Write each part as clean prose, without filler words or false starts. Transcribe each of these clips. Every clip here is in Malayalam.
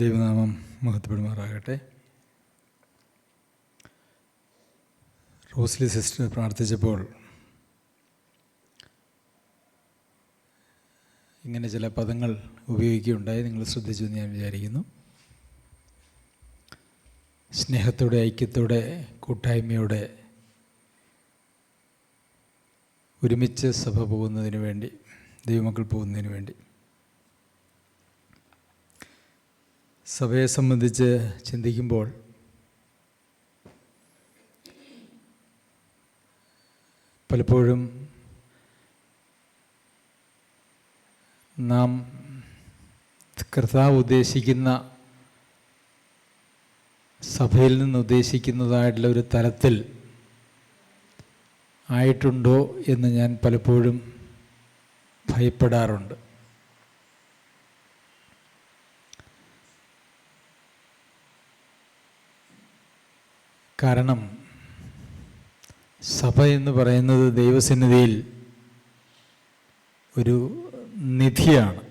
ദൈവനാമം മഹത്വപ്പെടുമാറാകട്ടെ. റോസ്ലി സിസ്റ്റർ പ്രാർത്ഥിച്ചപ്പോൾ ഇങ്ങനെ ചില പദങ്ങൾ ഉപയോഗിക്കുകയുണ്ടായി. നിങ്ങൾ ശ്രദ്ധിച്ചു എന്ന് ഞാൻ വിചാരിക്കുന്നു. സ്നേഹത്തോടെ, ഐക്യത്തോടെ, കൂട്ടായ്മയോടെ ഒരുമിച്ച് സഭ പോകുന്നതിന് വേണ്ടി, ദൈവമക്കൾ പോകുന്നതിന് വേണ്ടി സഭയെ സംബന്ധിച്ച് ചിന്തിക്കുമ്പോൾ പലപ്പോഴും നാം കർത്താവ് ഉദ്ദേശിക്കുന്ന സഭയിൽ നിന്ന് ഉദ്ദേശിക്കുന്നതായിട്ടുള്ള ഒരു തലത്തിൽ ആയിട്ടുണ്ടോ എന്ന് ഞാൻ പലപ്പോഴും ഭയപ്പെടാറുണ്ട്. കാരണം സഭ എന്ന് പറയുന്നത് ദൈവസന്നിധിയിൽ ഒരു നിധിയാണ്.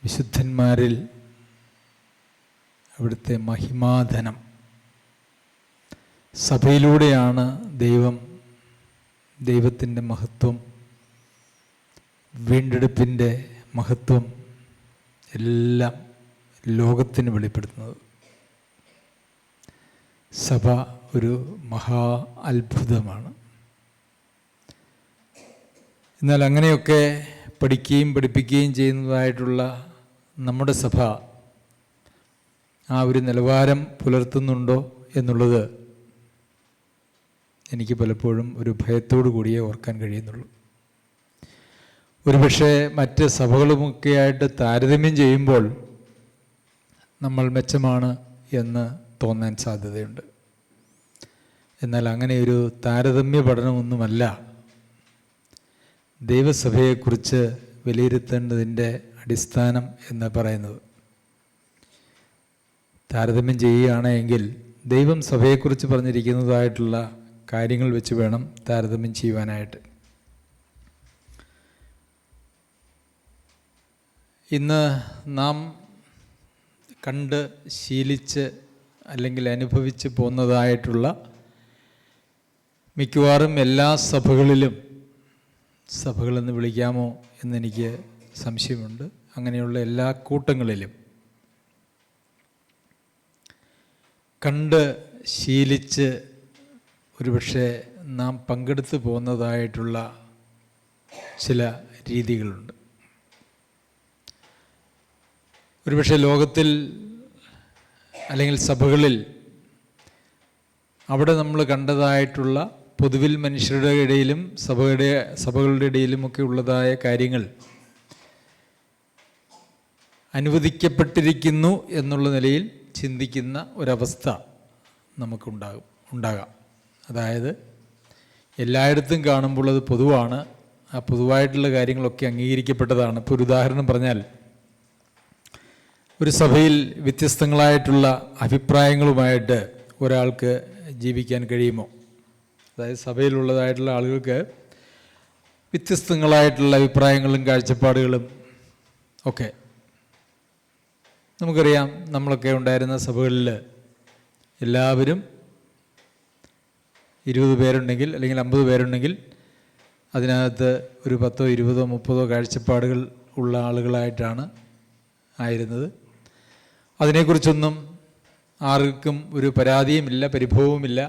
വിശുദ്ധന്മാരിൽ അവിടുത്തെ മഹിമാധനം. സഭയിലൂടെയാണ് ദൈവത്തിൻ്റെ മഹത്വം, വീണ്ടെടുപ്പിൻ്റെ മഹത്വം എല്ലാം ലോകത്തിന് വെളിപ്പെടുത്തുന്നത്. സഭ ഒരു മഹാ അത്ഭുതമാണ്. എന്നാൽ അങ്ങനെയൊക്കെ പഠിക്കുകയും പഠിപ്പിക്കുകയും ചെയ്യുന്നതായിട്ടുള്ള നമ്മുടെ സഭ ആ ഒരു നിലവാരം പുലർത്തുന്നുണ്ടോ എന്നുള്ളത് എനിക്ക് പലപ്പോഴും ഒരു ഭയത്തോടു കൂടിയേ ഓർക്കാൻ കഴിയുന്നുള്ളൂ. ഒരുപക്ഷെ മറ്റ് സഭകളുമൊക്കെയായിട്ട് താരതമ്യം ചെയ്യുമ്പോൾ നമ്മൾ മെച്ചമാണ് എന്ന് തോന്നാൻ സാധ്യതയുണ്ട്. എന്നാൽ അങ്ങനെയൊരു താരതമ്യ പഠനമൊന്നുമല്ല ദൈവസഭയെക്കുറിച്ച് വിലയിരുത്തേണ്ടതിൻ്റെ അടിസ്ഥാനം എന്ന് പറയുന്നത്. താരതമ്യം ചെയ്യുകയാണെങ്കിൽ ദൈവം സഭയെക്കുറിച്ച് പറഞ്ഞിരിക്കുന്നതായിട്ടുള്ള കാര്യങ്ങൾ വെച്ച് വേണം താരതമ്യം ചെയ്യുവാനായിട്ട്. ഇന്ന് നാം കണ്ട് ശീലിച്ച് അല്ലെങ്കിൽ അനുഭവിച്ച് പോന്നതായിട്ടുള്ള മിക്കവാറും എല്ലാ സഭകളെന്ന് വിളിക്കാമോ എന്നെനിക്ക് സംശയമുണ്ട്. അങ്ങനെയുള്ള എല്ലാ കൂട്ടങ്ങളിലും കണ്ട് ശീലിച്ച് ഒരുപക്ഷെ നാം പങ്കെടുത്തു പോകുന്നതായിട്ടുള്ള ചില രീതികളുണ്ട്. ഒരുപക്ഷെ ലോകത്തിൽ അല്ലെങ്കിൽ സഭകളിൽ അവിടെ നമ്മൾ കണ്ടതായിട്ടുള്ള പൊതുവിൽ മനുഷ്യരുടെ ഇടയിലും സഭകളുടെ ഇടയിലുമൊക്കെ ഉള്ളതായ കാര്യങ്ങൾ അനുവദിക്കപ്പെട്ടിരിക്കുന്നു എന്നുള്ള നിലയിൽ ചിന്തിക്കുന്ന ഒരവസ്ഥ ഉണ്ടാകാം. അതായത് എല്ലായിടത്തും കാണുമ്പോൾ അത് പൊതുവാണ്, ആ പൊതുവായിട്ടുള്ള കാര്യങ്ങളൊക്കെ അംഗീകരിക്കപ്പെട്ടതാണ്. ഇപ്പോൾ ഒരു ഉദാഹരണം പറഞ്ഞാൽ, ഒരു സഭയിൽ വ്യത്യസ്തങ്ങളായിട്ടുള്ള അഭിപ്രായങ്ങളുമായിട്ട് ഒരാൾക്ക് ജീവിക്കാൻ കഴിയുമോ? അതായത് സഭയിലുള്ളതായിട്ടുള്ള ആളുകൾക്ക് വ്യത്യസ്തങ്ങളായിട്ടുള്ള അഭിപ്രായങ്ങളും കാഴ്ചപ്പാടുകളും ഒക്കെ. നമുക്കറിയാം, നമ്മളൊക്കെ ഉണ്ടായിരുന്ന സഭകളിൽ എല്ലാവരും 20 പേരുണ്ടെങ്കിൽ അല്ലെങ്കിൽ 50 പേരുണ്ടെങ്കിൽ അതിനകത്ത് ഒരു 10, 20, 30 കാഴ്ചപ്പാടുകൾ ഉള്ള ആളുകളായിട്ടാണ് ആയിരുന്നത്. അതിനെക്കുറിച്ചൊന്നും ആർക്കും ഒരു പരാതിയുമില്ല, പരിഭവവുമില്ല.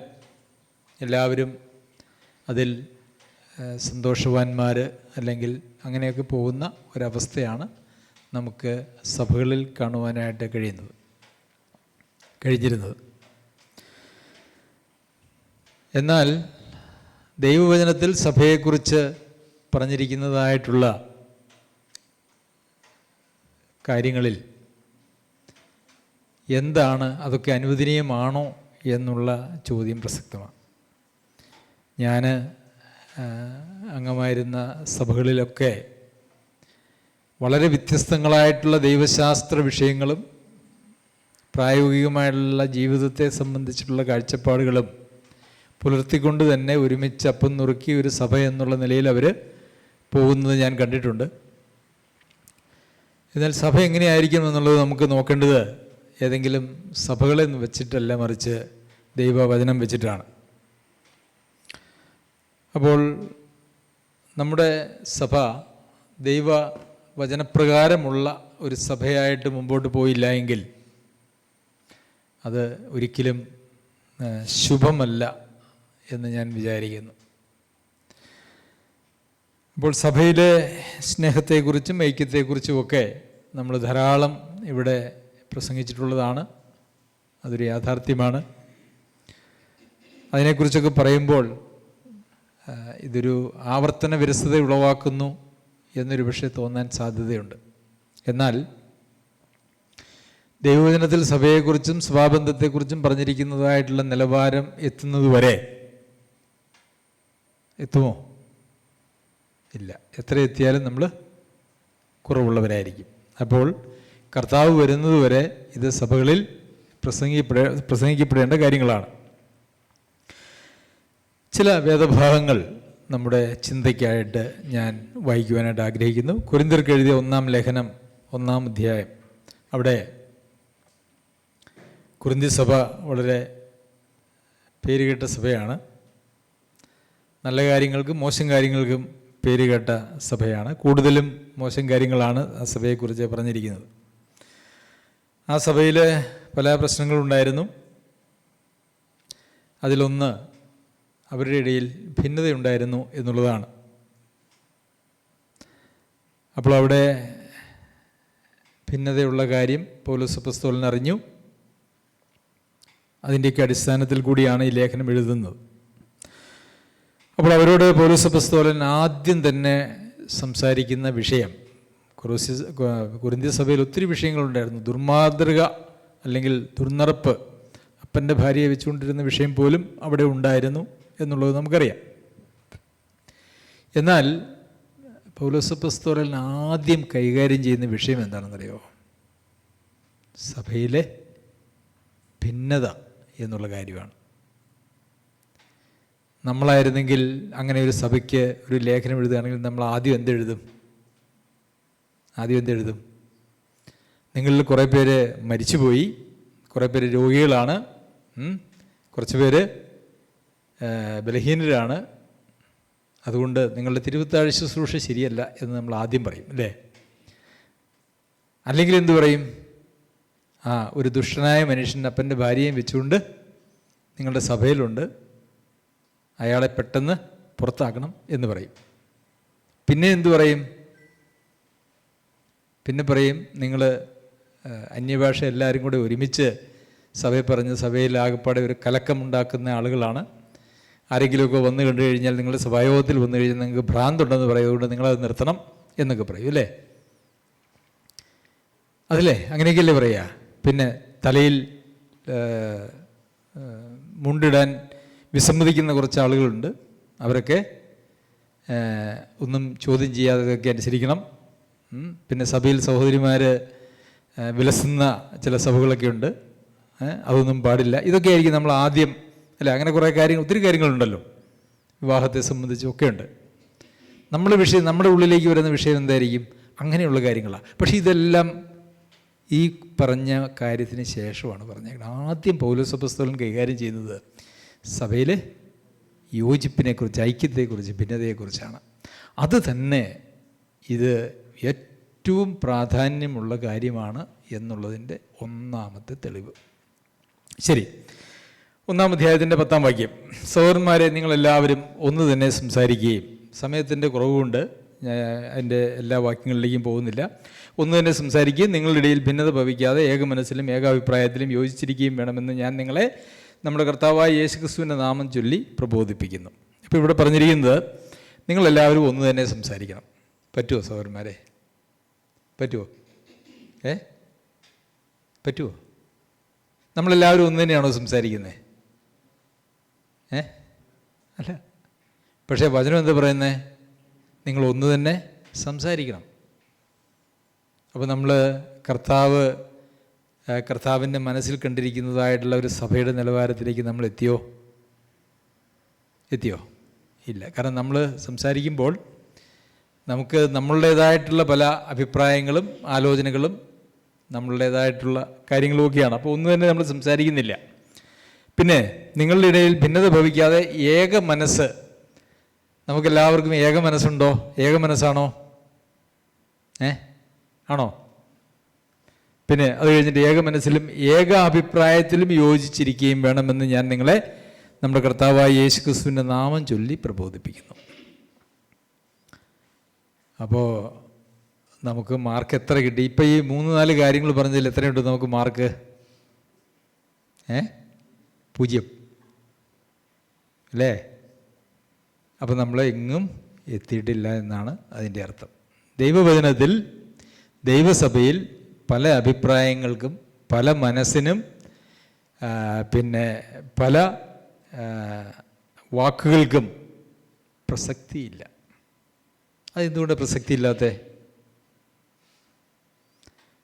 എല്ലാവരും അതിൽ സന്തോഷവാന്മാർ അല്ലെങ്കിൽ അങ്ങനെയൊക്കെ പോകുന്ന ഒരവസ്ഥയാണ് നമുക്ക് സഭകളിൽ കാണുവാനായിട്ട് കഴിഞ്ഞിരുന്നത്. എന്നാൽ ദൈവവചനത്തിൽ സഭയെക്കുറിച്ച് പറഞ്ഞിരിക്കുന്നതായിട്ടുള്ള കാര്യങ്ങളിൽ എന്താണ്, അതൊക്കെ അനുവദനീയമാണോ എന്നുള്ള ചോദ്യം പ്രസക്തമാണ്. ഞാൻ അംഗമായിരുന്ന സഭകളിലൊക്കെ വളരെ വ്യത്യസ്തങ്ങളായിട്ടുള്ള ദൈവശാസ്ത്ര വിഷയങ്ങളും പ്രായോഗികമായിട്ടുള്ള ജീവിതത്തെ സംബന്ധിച്ചിട്ടുള്ള കാഴ്ചപ്പാടുകളും പുലർത്തിക്കൊണ്ട് തന്നെ ഒരുമിച്ച് അപ്പം നുറുക്കി ഒരു സഭ എന്നുള്ള നിലയിൽ അവർ പോകുന്നത് ഞാൻ കണ്ടിട്ടുണ്ട്. എന്നാൽ സഭ എങ്ങനെയായിരിക്കണം എന്നുള്ളത് നമുക്ക് നോക്കേണ്ടത് ഏതെങ്കിലും സഭകളെ വെച്ചിട്ടല്ല, മറിച്ച് ദൈവവചനം വെച്ചിട്ടാണ്. അപ്പോൾ നമ്മുടെ സഭ ദൈവവചനപ്രകാരമുള്ള ഒരു സഭയായിട്ട് മുമ്പോട്ട് പോയില്ല എങ്കിൽ അത് ഒരിക്കലും ശുഭമല്ല എന്ന് ഞാൻ വിചാരിക്കുന്നു. അപ്പോൾ സഭയിലെ സ്നേഹത്തെക്കുറിച്ചും ഐക്യത്തെക്കുറിച്ചുമൊക്കെ നമ്മൾ ധാരാളം ഇവിടെ പ്രസംഗിച്ചിട്ടുള്ളതാണ്. അതൊരു യാഥാർത്ഥ്യമാണ്. അതിനെക്കുറിച്ചൊക്കെ പറയുമ്പോൾ ഇതൊരു ആവർത്തന വിരസത ഉളവാക്കുന്നു എന്നൊരു പക്ഷേ തോന്നാൻ സാധ്യതയുണ്ട്. എന്നാൽ ദൈവവചനത്തിൽ സഭയെക്കുറിച്ചും സഭാബന്ധത്തെക്കുറിച്ചും പറഞ്ഞിരിക്കുന്നതായിട്ടുള്ള നിലവാരം എത്തുന്നതുവരെ എത്തുമോ? ഇല്ല. എത്ര എത്തിയാലും നമ്മൾ കുറവുള്ളവരായിരിക്കും. അപ്പോൾ കർത്താവ് വരുന്നതുവരെ ഇത് സഭകളിൽ പ്രസംഗിക്കപ്പെടേണ്ട കാര്യങ്ങളാണ്. ചില വേദഭാഗങ്ങൾ നമ്മുടെ ചിന്തയ്ക്കായിട്ട് ഞാൻ വായിക്കുവാനായിട്ട് ആഗ്രഹിക്കുന്നു. കൊരിന്ത്യർക്ക് എഴുതിയ 1-ാം ലേഖനം 1-ാം അധ്യായം. അവിടെ കൊരിന്ത്യ സഭ വളരെ പേരുകേട്ട സഭയാണ്. നല്ല കാര്യങ്ങൾക്കും മോശം കാര്യങ്ങൾക്കും പേരുകേട്ട സഭയാണ്. കൂടുതലും മോശം കാര്യങ്ങളാണ് ആ സഭയെക്കുറിച്ച് പറഞ്ഞിരിക്കുന്നത്. ആ സഭയിൽ പല പ്രശ്നങ്ങളുണ്ടായിരുന്നു. അതിലൊന്ന് അവരുടെ ഇടയിൽ ഭിന്നതയുണ്ടായിരുന്നു എന്നുള്ളതാണ്. അപ്പോൾ അവിടെ ഭിന്നതയുള്ള കാര്യം പൗലോസ് അപ്പോസ്തലൻ അറിഞ്ഞു. അതിൻ്റെയൊക്കെ അടിസ്ഥാനത്തിൽ കൂടിയാണ് ഈ ലേഖനം എഴുതുന്നത്. അപ്പോൾ അവരോട് പൗലോസ് അപ്പോസ്തലൻ ആദ്യം തന്നെ സംസാരിക്കുന്ന വിഷയം, കൊരിന്ത്യ സഭയിൽ ഒത്തിരി വിഷയങ്ങളുണ്ടായിരുന്നു. ദുർമാതൃക അല്ലെങ്കിൽ ദുർനടപ്പ്, അപ്പൻ്റെ ഭാര്യയെ വെച്ചുകൊണ്ടിരുന്ന വിഷയം പോലും അവിടെ ഉണ്ടായിരുന്നു എന്നുള്ളത് നമുക്കറിയാം. എന്നാൽ പൗലോസ് അപ്പോസ്തലൻ ആദ്യം കൈകാര്യം ചെയ്യുന്ന വിഷയം എന്താണെന്നറിയോ? സഭയിലെ ഭിന്നത എന്നുള്ള കാര്യമാണ്. നമ്മളായിരുന്നെങ്കിൽ അങ്ങനെ ഒരു സഭയ്ക്ക് ഒരു ലേഖനം എഴുതുകയാണെങ്കിൽ നമ്മൾ ആദ്യം എന്തെഴുതും? നിങ്ങളിൽ കുറേ പേര് മരിച്ചുപോയി, കുറേ പേര് രോഗികളാണ്, കുറച്ച് പേര് ബലഹീനരാണ്, അതുകൊണ്ട് നിങ്ങളുടെ തിരുവത്താഴ് ശുശ്രൂഷ ശരിയല്ല എന്ന് നമ്മൾ ആദ്യം പറയും, അല്ലേ? അല്ലെങ്കിൽ എന്തു പറയും? ഒരു ദുഷ്ടനായ മനുഷ്യൻ അപ്പൻ്റെ ഭാര്യയും വെച്ചുകൊണ്ട് നിങ്ങളുടെ സഭയിലുണ്ട്, അയാളെ പെട്ടെന്ന് പുറത്താക്കണം എന്ന് പറയും. പിന്നെ എന്തു പറയും? പിന്നെ പറയും, നിങ്ങൾ അന്യഭാഷ എല്ലാവരും കൂടെ ഒരുമിച്ച് സഭയിൽ പറഞ്ഞ് സഭയിൽ ആകെപ്പാടെ ഒരു കലക്കമുണ്ടാക്കുന്ന ആളുകളാണ്. ആരെങ്കിലുമൊക്കെ വന്നു കണ്ടു കഴിഞ്ഞാൽ നിങ്ങൾ സഭായോഗത്തിൽ വന്നു കഴിഞ്ഞാൽ നിങ്ങൾക്ക് ഭ്രാന്തുണ്ടെന്ന് പറയും, അതുകൊണ്ട് നിങ്ങളത് നിർത്തണം എന്നൊക്കെ പറയും, അല്ലേ? അതല്ലേ, അങ്ങനെയൊക്കെയല്ലേ പറയുക. പിന്നെ തലയിൽ മുണ്ടിടാൻ വിസമ്മതിക്കുന്ന കുറച്ച് ആളുകളുണ്ട്. അവരൊക്കെ ഒന്നും ചോദ്യം ചെയ്യാതെയൊക്കെ അനുസരിക്കണം. പിന്നെ സഭയിൽ സഹോദരിമാർ വിലസുന്ന ചില സഭകളൊക്കെ ഉണ്ട്, അതൊന്നും പാടില്ല. ഇതൊക്കെ ആയിരിക്കും നമ്മൾ ആദ്യം, അല്ലേ? അങ്ങനെ കുറേ കാര്യങ്ങൾ, ഒത്തിരി കാര്യങ്ങളുണ്ടല്ലോ വിവാഹത്തെ സംബന്ധിച്ചൊക്കെ ഉണ്ട്. നമ്മുടെ ഉള്ളിലേക്ക് വരുന്ന വിഷയം എന്തായിരിക്കും? അങ്ങനെയുള്ള കാര്യങ്ങളാണ്. പക്ഷേ ഇതെല്ലാം ഈ പറഞ്ഞ കാര്യത്തിന് ശേഷമാണ് പറഞ്ഞേക്കുന്നത്. ആദ്യം പൗലോസ് അപ്പോസ്തലൻ കൈകാര്യം ചെയ്യുന്നത് സഭയിലെ യോജിപ്പിനെക്കുറിച്ച്, ഐക്യത്തെക്കുറിച്ച്, ഭിന്നതയെക്കുറിച്ചാണ്. അത് തന്നെ ഇത് ഏറ്റവും പ്രാധാന്യമുള്ള കാര്യമാണ് എന്നുള്ളതിൻ്റെ ഒന്നാമത്തെ തെളിവ്. ശരി, 1-ാം അധ്യായത്തിൻ്റെ 10-ാം വാക്യം. സഹോദരന്മാരെ, നിങ്ങളെല്ലാവരും ഒന്ന് തന്നെ സംസാരിക്കുകയും, സമയത്തിൻ്റെ കുറവുകൊണ്ട് അതിൻ്റെ എല്ലാ വാക്യങ്ങളിലേക്കും പോകുന്നില്ല, ഒന്ന് തന്നെ സംസാരിക്കുകയും നിങ്ങളുടെ ഇടയിൽ ഭിന്നത ഭവിക്കാതെ ഏക മനസ്സിലും ഏകാഭിപ്രായത്തിലും യോജിച്ചിരിക്കുകയും വേണമെന്ന് ഞാൻ നിങ്ങളെ നമ്മുടെ കർത്താവായ യേശുക്രിസ്തുവിൻ്റെ നാമം ചൊല്ലി പ്രബോധിപ്പിക്കുന്നു. ഇപ്പോൾ ഇവിടെ പറഞ്ഞിരിക്കുന്നത് നിങ്ങളെല്ലാവരും ഒന്ന് തന്നെ സംസാരിക്കണം. പറ്റുമോ സഹോദരന്മാരെ? പറ്റുമോ? പറ്റുമോ? നമ്മളെല്ലാവരും ഒന്ന് തന്നെയാണോ സംസാരിക്കുന്നത്? അല്ല. പക്ഷേ വചനം എന്താ പറയുന്നത്? നിങ്ങൾ ഒന്ന് തന്നെ സംസാരിക്കണം. അപ്പോൾ നമ്മൾ കർത്താവിൻ്റെ മനസ്സിൽ കണ്ടിരിക്കുന്നതായിട്ടുള്ള ഒരു സഭയുടെ നിലവാരത്തിലേക്ക് നമ്മൾ എത്തിയോ? ഇല്ല. കാരണം നമ്മൾ സംസാരിക്കുമ്പോൾ നമുക്ക് നമ്മളുടേതായിട്ടുള്ള പല അഭിപ്രായങ്ങളും ആലോചനകളും നമ്മളുടേതായിട്ടുള്ള കാര്യങ്ങളുമൊക്കെയാണ്. അപ്പോൾ ഒന്നും തന്നെ നമ്മൾ സംസാരിക്കുന്നില്ല. പിന്നെ നിങ്ങളുടെ ഇടയിൽ ഭിന്നത ഭവിക്കാതെ ഏക മനസ്സ്. നമുക്കെല്ലാവർക്കും ഏക മനസ്സുണ്ടോ? ഏക മനസ്സാണോ? ആണോ? പിന്നെ അത് കഴിഞ്ഞിട്ട് ഏക മനസ്സിലും ഏക അഭിപ്രായത്തിലും യോജിച്ചിരിക്കുകയും വേണമെന്ന് ഞാൻ നിങ്ങളെ നമ്മുടെ കർത്താവായ യേശു ക്രിസ്തുവിൻ്റെ നാമം ചൊല്ലി പ്രബോധിപ്പിക്കുന്നു. അപ്പോൾ നമുക്ക് മാർക്ക് എത്ര കിട്ടി? ഇപ്പം ഈ 3-4 കാര്യങ്ങൾ പറഞ്ഞതിൽ എത്രയുണ്ട് നമുക്ക് മാർക്ക്? 0 അല്ലേ? അപ്പം നമ്മൾ എങ്ങും എത്തിയിട്ടില്ല എന്നാണ് അതിൻ്റെ അർത്ഥം. ദൈവവചനത്തിൽ ദൈവസഭയിൽ പല അഭിപ്രായങ്ങൾക്കും പല മനസ്സിനും പിന്നെ പല വാക്കുകൾക്കും പ്രസക്തിയില്ല. അതെന്തുകൊണ്ട് പ്രസക്തിയില്ലാത്ത?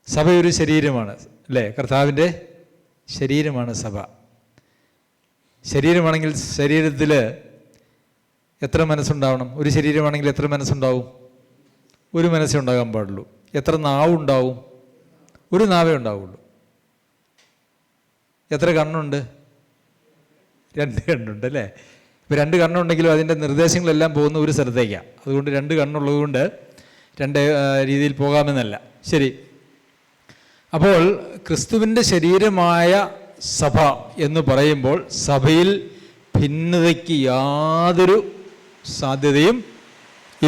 സഭ ഒരു ശരീരമാണ് അല്ലേ? കർത്താവിൻ്റെ ശരീരമാണ് സഭ. ശരീരമാണെങ്കിൽ ശരീരത്തിൽ എത്ര മനസ്സുണ്ടാവണം? ഒരു ശരീരമാണെങ്കിൽ എത്ര മനസ്സുണ്ടാവും? ഒരു മനസ്സേ ഉണ്ടാകാൻ പാടുള്ളൂ. എത്ര നാവുണ്ടാവും? ഒരു നാവേ ഉണ്ടാവുള്ളൂ. എത്ര കണ്ണുണ്ട്? 2 കണ്ണുണ്ട് അല്ലേ? ഇപ്പോൾ 2 കണ്ണുണ്ടെങ്കിലും അതിൻ്റെ നിർദ്ദേശങ്ങളെല്ലാം പോകുന്ന ഒരു സ്ഥലത്തേക്കാണ്. അതുകൊണ്ട് 2 കണ്ണുള്ളത് കൊണ്ട് 2 രീതിയിൽ പോകാമെന്നല്ല. ശരി. അപ്പോൾ ക്രിസ്തുവിൻ്റെ ശരീരമായ സഭ എന്ന് പറയുമ്പോൾ സഭയിൽ ഭിന്നതയ്ക്ക് യാതൊരു സാധ്യതയും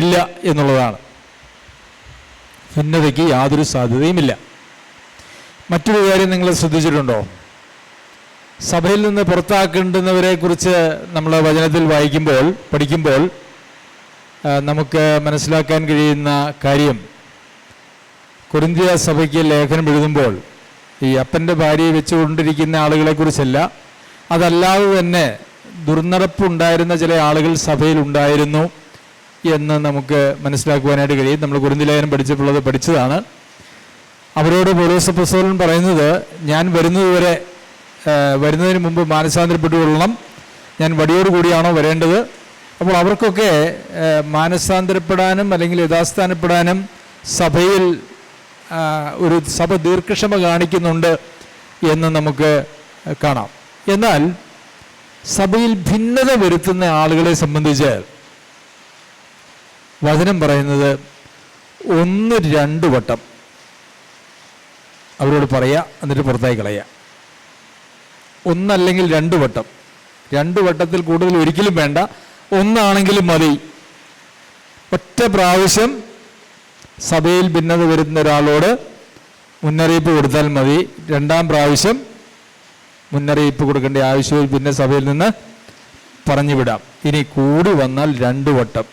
ഇല്ല എന്നുള്ളതാണ്. ഭിന്നതയ്ക്ക് യാതൊരു സാധ്യതയുമില്ല. മറ്റൊരു കാര്യം നിങ്ങൾ ശ്രദ്ധിച്ചിട്ടുണ്ടോ? സഭയിൽ നിന്ന് പുറത്താക്കേണ്ടുന്നവരെ കുറിച്ച് നമ്മൾ വചനത്തിൽ പഠിക്കുമ്പോൾ നമുക്ക് മനസ്സിലാക്കാൻ കഴിയുന്ന കാര്യം, കൊരിന്ത്യ സഭയ്ക്ക് ലേഖനം എഴുതുമ്പോൾ ഈ അപ്പൻ്റെ ഭാര്യയെ വെച്ചുകൊണ്ടിരിക്കുന്ന ആളുകളെക്കുറിച്ചല്ല, അതല്ലാതെ തന്നെ ദുർനടപ്പുണ്ടായിരുന്ന ചില ആളുകൾ സഭയിലുണ്ടായിരുന്നു എന്ന് നമുക്ക് മനസ്സിലാക്കുവാനായിട്ട് കഴിയും. നമ്മൾ കൊരിന്ത്യ ലേഖനം പഠിച്ചതാണ്. അവരോട് പൗലോസ് അപ്പോസ്തലൻ പറയുന്നത്, ഞാൻ വരുന്നതിന് മുമ്പ് മാനസാന്തരപ്പെട്ടുകൊള്ളണം, ഞാൻ വടിയോടുകൂടിയാണോ വരേണ്ടത്? അപ്പോൾ അവർക്കൊക്കെ മാനസാന്തരപ്പെടാനും അല്ലെങ്കിൽ യഥാസ്ഥാനപ്പെടാനും സഭയിൽ ഒരു സഭ ദീർഘക്ഷമ കാണിക്കുന്നുണ്ട് എന്ന് നമുക്ക് കാണാം. എന്നാൽ സഭയിൽ ഭിന്നത വരുത്തുന്ന ആളുകളെ സംബന്ധിച്ച് വചനം പറയുന്നത് 1-2 വട്ടം അവരോട് പറയുക, എന്നിട്ട് പുറത്തായി കളയുക. 1 അല്ലെങ്കിൽ 2 വട്ടം. 2 വട്ടത്തിൽ കൂടുതൽ ഒരിക്കലും വേണ്ട. 1 ആണെങ്കിലും മതി. ഒറ്റ പ്രാവശ്യം സഭയിൽ ഭിന്നത വരുന്ന ഒരാളോട് മുന്നറിയിപ്പ് കൊടുത്താൽ മതി. 2ാം പ്രാവശ്യം മുന്നറിയിപ്പ് കൊടുക്കേണ്ട ആവശ്യവും പിന്നെ സഭയിൽ നിന്ന് പറഞ്ഞു വിടാം. ഇനി കൂടി വന്നാൽ 2 വട്ടം.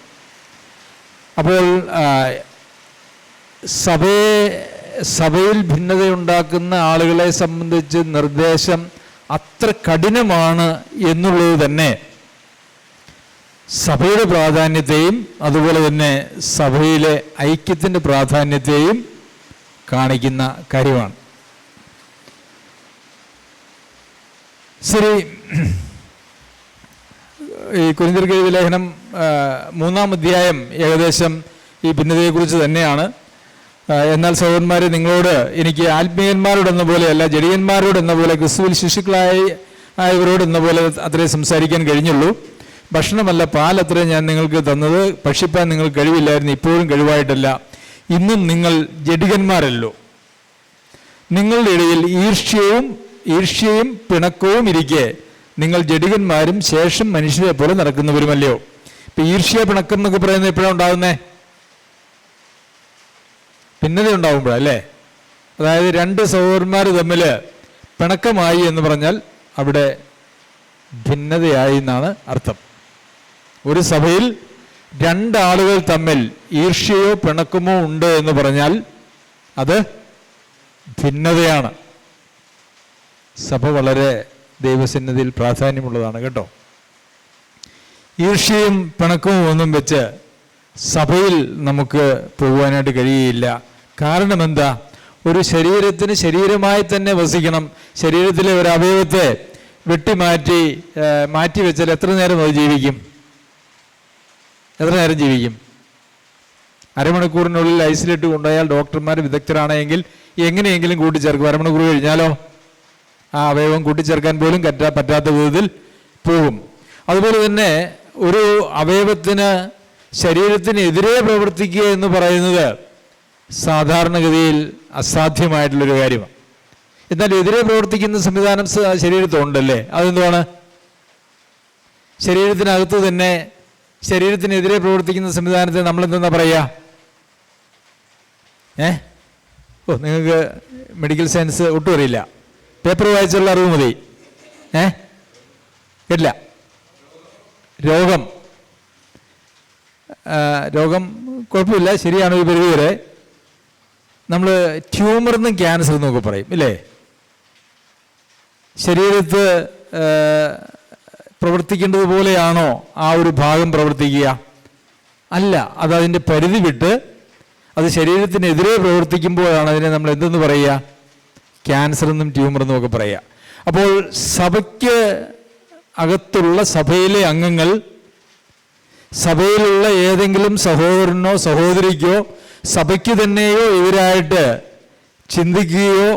അപ്പോൾ സഭയിൽ ഭിന്നതയുണ്ടാക്കുന്ന ആളുകളെ സംബന്ധിച്ച് നിർദ്ദേശം അത്ര കഠിനമാണ് എന്നുള്ളത് തന്നെ സഭയുടെ പ്രാധാന്യത്തെയും അതുപോലെ തന്നെ സഭയിലെ ഐക്യത്തിൻ്റെ പ്രാധാന്യത്തെയും കാണിക്കുന്ന കാര്യമാണ്. ശരി, ഈ കൊരിന്ത്യർക്ക് എഴുതിയ ലേഖനം 3-ാം അധ്യായം ഏകദേശം ഈ ഭിന്നതയെക്കുറിച്ച് തന്നെയാണ്. എന്നാൽ സഹോദരന്മാരെ, നിങ്ങളോട് എനിക്ക് ആത്മീയന്മാരോടെന്ന പോലെയല്ല, ജഡിയന്മാരോടെന്ന പോലെ, ക്രിസ്തുവിൽ ശിശുക്കളായവരോടെന്ന പോലെ അത്രേ സംസാരിക്കാൻ കഴിഞ്ഞുള്ളൂ. ഭക്ഷണമല്ല, പാലത്രേ ഞാൻ നിങ്ങൾക്ക് തന്നത്. ഭക്ഷിപ്പാൻ നിങ്ങൾ കഴിവില്ലായിരുന്നു, ഇപ്പോഴും കഴിവായിട്ടല്ല. ഇന്നും നിങ്ങൾ ജഡികന്മാരല്ലോ. നിങ്ങളുടെ ഇടയിൽ ഈർഷ്യയും പിണക്കവും ഇരിക്കെ നിങ്ങൾ ജഡികന്മാരും ശേഷം മനുഷ്യരെ പോലെ നടക്കുന്നവരുമല്ലയോ. ഇപ്പം ഈർഷ്യ പിണക്കം എന്നൊക്കെ പറയുന്നത് എപ്പോഴാണ് ഉണ്ടാകുന്നത്? ഭിന്നത ഉണ്ടാകുമ്പോഴല്ലേ. അതായത് 2 സഹോദരന്മാർ തമ്മിൽ പിണക്കമായി എന്ന് പറഞ്ഞാൽ അവിടെ ഭിന്നതയായി എന്നാണ് അർത്ഥം. ഒരു സഭയിൽ 2 ആളുകൾ തമ്മിൽ ഈർഷ്യയോ പിണക്കമോ ഉണ്ട് എന്ന് പറഞ്ഞാൽ അത് ഭിന്നതയാണ്. സഭ വളരെ ദൈവസന്നിധിയിൽ പ്രാധാന്യമുള്ളതാണ് കേട്ടോ. ഈർഷ്യയും പിണക്കവും ഒന്നും വെച്ച് സഭയിൽ നമുക്ക് പോകുവാനായിട്ട് കഴിയുകയില്ല. കാരണം എന്താ? ഒരു ശരീരത്തിന് ശരീരമായി തന്നെ വസിക്കണം. ശരീരത്തിലെ ഒരു അവയവത്തെ മാറ്റി വെച്ചാൽ എത്ര നേരം അത് ജീവിക്കും? എത്ര നേരം ജീവിക്കും? അരമണിക്കൂറിനുള്ളിൽ ഐസിലിട്ട് കൊണ്ടുപോയാൽ ഡോക്ടർമാർ വിദഗ്ധരാണെങ്കിൽ എങ്ങനെയെങ്കിലും കൂട്ടിച്ചേർക്കും. അരമണിക്കൂർ കഴിഞ്ഞാലോ ആ അവയവം കൂട്ടിച്ചേർക്കാൻ പോലും പറ്റാത്ത വിധത്തിൽ പോകും. അതുപോലെ തന്നെ ഒരു അവയവത്തിന് ശരീരത്തിനെതിരെ പ്രവർത്തിക്കുക എന്ന് പറയുന്നത് സാധാരണഗതിയിൽ അസാധ്യമായിട്ടുള്ളൊരു കാര്യമാണ്. എന്നാൽ എതിരെ പ്രവർത്തിക്കുന്ന സംവിധാനം ശരീരത്തുണ്ടല്ലേ? അതെന്താണ്? ശരീരത്തിനകത്ത് തന്നെ ശരീരത്തിനെതിരെ പ്രവർത്തിക്കുന്ന സംവിധാനത്തെ നമ്മളെന്തെന്നാ പറയുക? നിങ്ങൾക്ക് മെഡിക്കൽ സയൻസ് ഒട്ടും അറിയില്ല, പേപ്പർ വായിച്ചുള്ള അറിവ് മതി. ഇല്ല, രോഗം കുഴപ്പമില്ല, ശരിയാണ് ഒരു പരിധി വരെ. നമ്മൾ ട്യൂമർ എന്നും ക്യാൻസർ എന്നൊക്കെ പറയും ഇല്ലേ? ശരീരത്ത് പ്രവർത്തിക്കേണ്ടത് പോലെയാണോ ആ ഒരു ഭാഗം പ്രവർത്തിക്കുക? അല്ല, അതതിൻ്റെ പരിധി വിട്ട് അത് ശരീരത്തിനെതിരെ പ്രവർത്തിക്കുമ്പോഴാണ് അതിനെ നമ്മൾ എന്തെന്ന് പറയുക? ക്യാൻസർ എന്നും ട്യൂമർ എന്നും ഒക്കെ പറയുക. അപ്പോൾ സഭയ്ക്ക് അകത്തുള്ള സഭയിലെ അംഗങ്ങൾ സഭയിലുള്ള ഏതെങ്കിലും സഹോദരനോ സഹോദരിക്കോ സഭയ്ക്ക് തന്നെയോ എതിരായിട്ട് ചിന്തിക്കുകയോ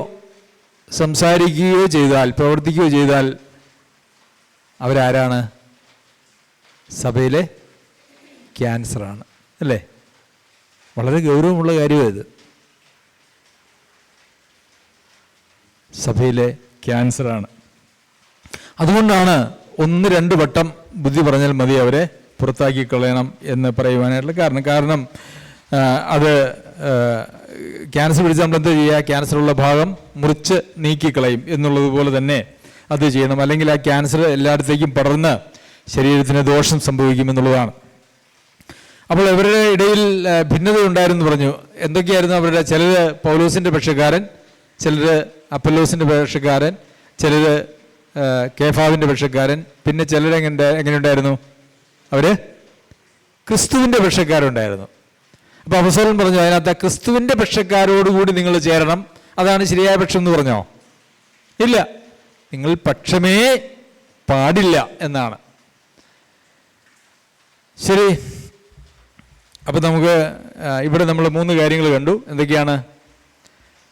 സംസാരിക്കുകയോ ചെയ്താൽ, പ്രവർത്തിക്കുകയോ ചെയ്താൽ അവരാരാണ്? സഭയിലെ ക്യാൻസറാണ് അല്ലേ? വളരെ ഗൗരവമുള്ള കാര്യമാണ് ഇത്. സഭയിലെ ക്യാൻസറാണ്. അതുകൊണ്ടാണ് 1-2 വട്ടം ബുദ്ധി പറഞ്ഞാൽ മതി അവരെ പുറത്താക്കി കളയണം എന്ന് പറയുവാനായിട്ടുള്ള കാരണം അത് ക്യാൻസർ പിടിച്ചാൽ നമ്മൾ എന്താ ചെയ്യുക? ക്യാൻസറുള്ള ഭാഗം മുറിച്ച് നീക്കിക്കളയും എന്നുള്ളതുപോലെ തന്നെ അത് ചെയ്യണം. അല്ലെങ്കിൽ ആ ക്യാൻസർ എല്ലായിടത്തേക്കും പടർന്ന് ശരീരത്തിന് ദോഷം സംഭവിക്കുമെന്നുള്ളതാണ്. അപ്പോൾ ഇവരുടെ ഇടയിൽ ഭിന്നത ഉണ്ടായിരുന്നു പറഞ്ഞു. എന്തൊക്കെയായിരുന്നു അവരുടെ? ചിലർ പൗലോസിൻ്റെ പക്ഷക്കാരൻ, ചിലർ അപ്പല്ലോസിൻ്റെ പക്ഷക്കാരൻ, ചിലർ കേഫാവിൻ്റെ പക്ഷക്കാരൻ, പിന്നെ ചിലർ എങ്ങനെയുണ്ടായിരുന്നു? അവർ ക്രിസ്തുവിൻ്റെ പക്ഷക്കാരുണ്ടായിരുന്നു. അപ്പോൾ അപ്പോസ്തലൻ പറഞ്ഞു അതിനകത്ത് ക്രിസ്തുവിൻ്റെ പക്ഷക്കാരോടുകൂടി നിങ്ങൾ ചേരണം, അതാണ് ശരിയായ പക്ഷം എന്ന് പറഞ്ഞോ? ഇല്ല, നിങ്ങൾ പക്ഷമേ പാടില്ല എന്നാണ്. ശരി, അപ്പം നമുക്ക് ഇവിടെ നമ്മൾ 3 കാര്യങ്ങൾ കണ്ടു. എന്തൊക്കെയാണ്?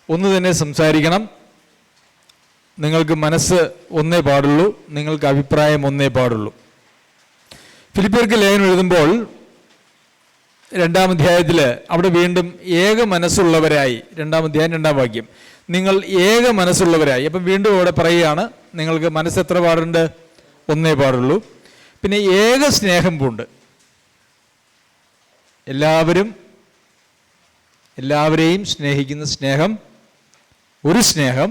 ഒന്ന് തന്നെ സംസാരിക്കണം, നിങ്ങൾക്ക് മനസ്സ് ഒന്നേ പാടുള്ളൂ, നിങ്ങൾക്ക് അഭിപ്രായം ഒന്നേ പാടുള്ളൂ. ഫിലിപ്പിയർക്ക് ലേഖനം എഴുതുമ്പോൾ 2-ാം അധ്യായത്തിൽ അവിടെ വീണ്ടും ഏക മനസ്സുള്ളവരായി, 2-ാം അധ്യായം 2-ാം വാക്യം, നിങ്ങൾ ഏക മനസ്സുള്ളവരായി. അപ്പം വീണ്ടും അവിടെ പറയുകയാണ് നിങ്ങൾക്ക് മനസ്സ് എത്ര പാടുണ്ട്? ഒന്നേ പാടുള്ളൂ. പിന്നെ ഏക സ്നേഹം പൂണ്ട്, എല്ലാവരെയും സ്നേഹിക്കുന്ന സ്നേഹം, ഒരു സ്നേഹം.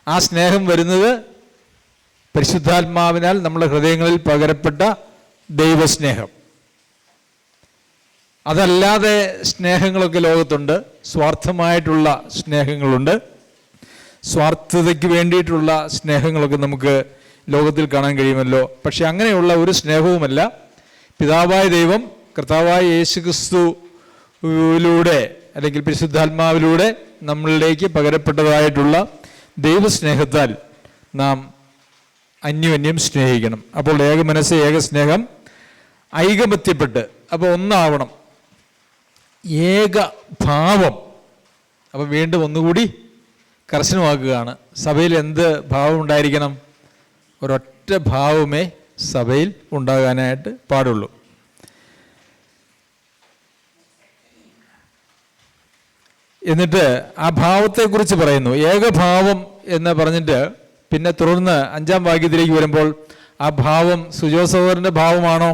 ആ സ്നേഹം വരുന്നത് പരിശുദ്ധാത്മാവിനാൽ നമ്മുടെ ഹൃദയങ്ങളിൽ പകരപ്പെട്ട ദൈവസ്നേഹം. അതല്ലാതെ സ്നേഹങ്ങളൊക്കെ ലോകത്തുണ്ട്. സ്വാർത്ഥമായിട്ടുള്ള സ്നേഹങ്ങളുണ്ട്, സ്വാർത്ഥതയ്ക്ക് വേണ്ടിയിട്ടുള്ള സ്നേഹങ്ങളൊക്കെ നമുക്ക് ലോകത്തിൽ കാണാൻ കഴിയുമല്ലോ. പക്ഷെ അങ്ങനെയുള്ള ഒരു സ്നേഹവുമല്ല പിതാവായ ദൈവം കർത്താവായ യേശുക്രിസ്തുവിലൂടെ അല്ലെങ്കിൽ പരിശുദ്ധാത്മാവിലൂടെ നമ്മളിലേക്ക് പകരപ്പെട്ടതായിട്ടുള്ള ദൈവസ്നേഹത്താൽ നാം അന്യോന്യം സ്നേഹിക്കണം. അപ്പോൾ ഏക മനസ്സ്, ഏക സ്നേഹം, ഐകമത്യപ്പെട്ട്, അപ്പോൾ ഒന്നാവണം, ഏക ഭാവം. അപ്പം വീണ്ടും ഒന്നുകൂടി കർശനമാക്കുകയാണ്. സഭയിൽ എന്ത് ഭാവം ഉണ്ടായിരിക്കണം? ഒരൊറ്റ ഭാവമേ സഭയിൽ ഉണ്ടാകാനായിട്ട് പാടുള്ളൂ. എന്നിട്ട് ആ ഭാവത്തെക്കുറിച്ച് പറയുന്നു. ഏകഭാവം എന്ന് പറഞ്ഞിട്ട് പിന്നെ തുടർന്ന് 5-ാം വാക്യത്തിലേക്ക് വരുമ്പോൾ ആ ഭാവം സുജോ സഹോദരൻ്റെ ഭാവമാണോ?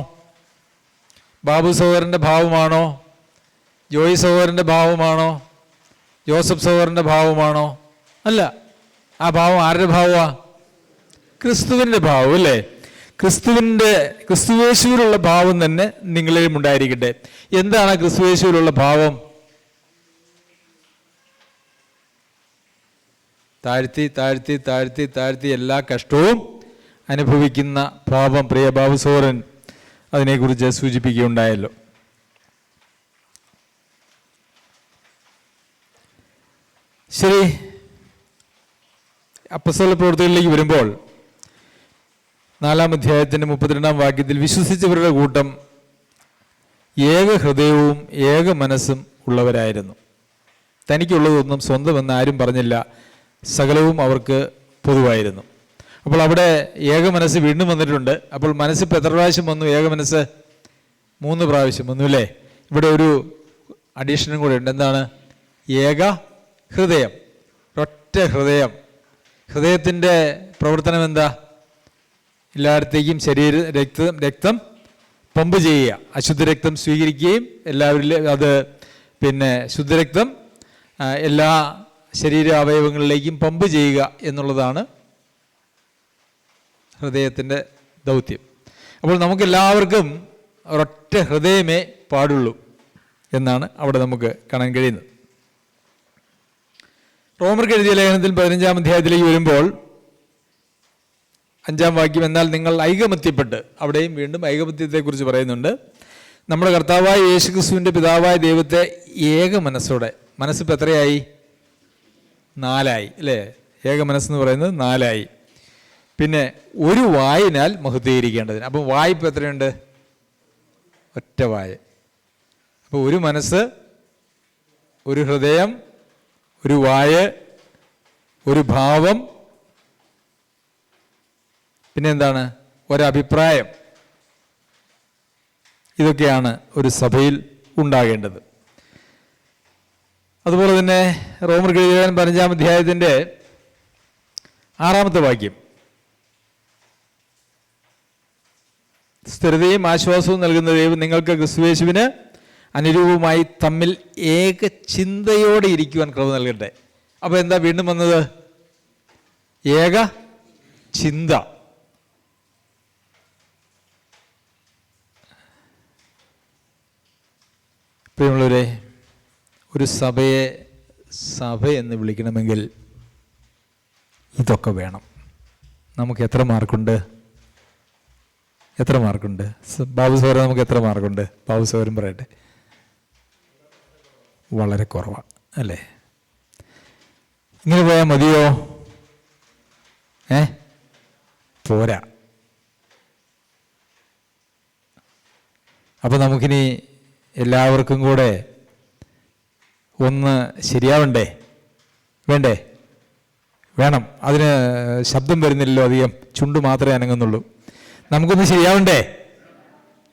ബാബു സഹോദരൻ്റെ ഭാവമാണോ? ജോയി സഹോദരൻ്റെ ഭാവമാണോ? ജോസഫ് സഹോദരൻ്റെ ഭാവമാണോ? അല്ല. ആ ഭാവം ആരുടെ ഭാവമാണ്? ക്രിസ്തുവിൻ്റെ ഭാവം അല്ലേ? ക്രിസ്തുവേശുവിലുള്ള ഭാവം തന്നെ നിങ്ങളിലും ഉണ്ടായിരിക്കട്ടെ. എന്താണ് ക്രിസ്തുവേശുവിലുള്ള ഭാവം? താഴ്ത്തി താഴ്ത്തി താഴ്ത്തി താഴ്ത്തി എല്ലാ കഷ്ടവും അനുഭവിക്കുന്ന ഭാവം. പ്രിയ ബാബു സഹോദരൻ അതിനെക്കുറിച്ച് സൂചിപ്പിക്കുകയുണ്ടായല്ലോ. ശരി, അപ്പോസ്തല പ്രവൃത്തികളിലേക്ക് വരുമ്പോൾ 4-ാം അധ്യായത്തിൻ്റെ 32-ാം വാക്യത്തിൽ വിശ്വസിച്ചവരുടെ കൂട്ടം ഏക ഹൃദയവും ഏക മനസ്സും ഉള്ളവരായിരുന്നു. തനിക്കുള്ളതൊന്നും സ്വന്തമെന്ന് ആരും പറഞ്ഞില്ല, സകലവും അവർക്ക് പൊതുവായിരുന്നു. അപ്പോൾ അവിടെ ഏക മനസ്സ് വീണ്ടും വന്നിട്ടുണ്ട്. അപ്പോൾ മനസ്സിപ്പോൾ എത്ര പ്രാവശ്യം വന്നു? ഏക മനസ്സ് 3 പ്രാവശ്യം വന്നു അല്ലേ? ഇവിടെ ഒരു അഡീഷനും കൂടെ ഉണ്ട്. എന്താണ്? ഏക ഹൃദയം, ഒറ്റ ഹൃദയം. ഹൃദയത്തിൻ്റെ പ്രവർത്തനം എന്താ? എല്ലായിടത്തേക്കും രക്തം പമ്പ് ചെയ്യുക, അശുദ്ധ രക്തം സ്വീകരിക്കുകയും എല്ലാവരിലും അത് ശുദ്ധരക്തം എല്ലാ ശരീര അവയവങ്ങളിലേക്കും പമ്പ് ചെയ്യുക എന്നുള്ളതാണ് ഹൃദയത്തിൻ്റെ ദൗത്യം. അപ്പോൾ നമുക്കെല്ലാവർക്കും ഒരൊറ്റ ഹൃദയമേ പാടുള്ളൂ എന്നാണ് അവിടെ നമുക്ക് കാണാൻ കഴിയുന്നത്. റോമർക്ക് എഴുതിയ ലേഖനത്തിൽ 15-ാം അധ്യായത്തിലേക്ക് വരുമ്പോൾ 5-ാം വാക്യം, എന്നാൽ നിങ്ങൾ ഐകമത്യപ്പെട്ട്, അവിടെയും വീണ്ടും ഐകമത്യത്തെക്കുറിച്ച് പറയുന്നുണ്ട്. നമ്മുടെ കർത്താവായ യേശുക്രിസ്തുവിൻ്റെ പിതാവായ ദൈവത്തെ ഏക മനസ്സോടെ, മനസ്സിപ്പോൾ എത്രയായി? 4 ആയി അല്ലേ? ഏക മനസ്സെന്ന് പറയുന്നത് 4 ആയി. പിന്നെ ഒരു വായിനാൽ മഹത്വീകരിക്കേണ്ടതിന്. അപ്പം വായ്പ എത്രയുണ്ട്? ഒറ്റ വായ. അപ്പോൾ ഒരു മനസ്സ്, ഒരു ഹൃദയം, ഒരു വായ, ഒരു ഭാവം, പിന്നെ എന്താണ്? ഒരഭിപ്രായം. ഇതൊക്കെയാണ് ഒരു സഭയിൽ ഉണ്ടാകേണ്ടത്. അതുപോലെ തന്നെ റോമർക്ക് എഴുതിയ 15-ാം അധ്യായത്തിൻ്റെ 6-ാമത്തെ വാക്യം, സ്ഥിരതയും ആശ്വാസവും നൽകുന്ന ദൈവം നിങ്ങൾക്ക് ക്രിസ്തുയേശുവിന് അനുരൂപമായി തമ്മിൽ ഏക ചിന്തയോടെ ഇരിക്കുവാൻ കൃപ നൽകട്ടെ. അപ്പോൾ എന്താ വീണ്ടും വന്നത്? ഏക ചിന്ത. പ്രിയമുള്ളവരെ, ഒരു സഭയെ സഭ എന്ന് വിളിക്കണമെങ്കിൽ ഇതൊക്കെ വേണം. നമുക്ക് എത്ര മാർക്കുണ്ട്? ബാബു സഹോദരൻ, നമുക്ക് എത്ര മാർക്കുണ്ട്? ബാബു സഹോദരൻ പറയട്ടെ. വളരെ കുറവാണ് അല്ലേ? ഇങ്ങനെ പോയാൽ മതിയോ? പോരാ. അപ്പം നമുക്കിനി എല്ലാവർക്കും കൂടെ ഒന്ന് ശരിയാവണ്ടേ? വേണ്ടേ? വേണം. അതിന് ശബ്ദം വരുന്നില്ലല്ലോ അധികം, ചുണ്ട് മാത്രമേ അനങ്ങുന്നുള്ളൂ. നമുക്കൊന്ന് ശരിയാവണ്ടേ?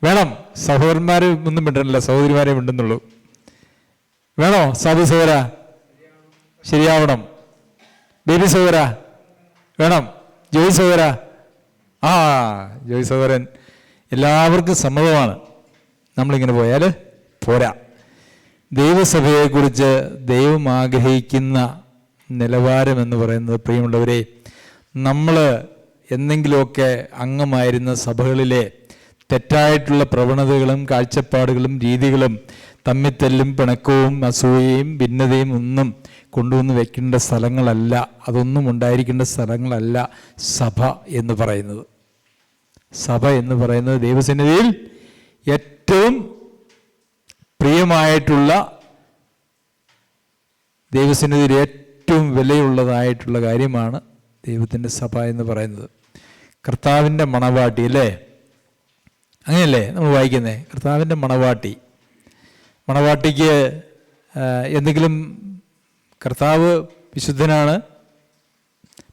വേണം. സഹോദരന്മാർ ഒന്നും മിണ്ടണില്ല, സഹോദരിമാരെ മിണ്ടുന്നുള്ളൂ. വേണോ? സാബു സഹോദര ശരിയാവണം. ബേബി സഹോദര വേണം. ജോയ് സഹോദര, ജോയ് സഹോദരൻ, എല്ലാവർക്കും സമ്മതമാണ്. നമ്മളിങ്ങനെ പോയാൽ പോരാ. ദൈവസഭയെക്കുറിച്ച് ദൈവം ആഗ്രഹിക്കുന്ന നിലവാരം എന്ന് പറയുന്നത്, പ്രിയമുള്ളവരെ, നമ്മൾ എന്തെങ്കിലുമൊക്കെ അംഗമായിരുന്ന സഭകളിലെ തെറ്റായിട്ടുള്ള പ്രവണതകളും കാഴ്ചപ്പാടുകളും രീതികളും തമ്മിത്തല്ലും പിണക്കവും അസൂയയും ഭിന്നതയും ഒന്നും കൊണ്ടുവന്ന് വെക്കേണ്ട സ്ഥലങ്ങളല്ല, അതൊന്നും ഉണ്ടായിരിക്കേണ്ട സ്ഥലങ്ങളല്ല സഭ എന്ന് പറയുന്നത്. സഭ എന്ന് പറയുന്നത് ദൈവസന്നിധിയിൽ ഏറ്റവും പ്രിയമായിട്ടുള്ള, ദൈവസന്നിധിയിൽ ഏറ്റവും വിലയുള്ളതായിട്ടുള്ള കാര്യമാണ് ദൈവത്തിൻ്റെ സഭ എന്ന് പറയുന്നത്. കർത്താവിൻ്റെ മണവാട്ടി അല്ലേ? അങ്ങനെയല്ലേ നമ്മൾ വായിക്കുന്നത്? കർത്താവിൻ്റെ മണവാട്ടി. മണവാട്ടിക്ക് എന്തെങ്കിലും, കർത്താവ് വിശുദ്ധനാണ്,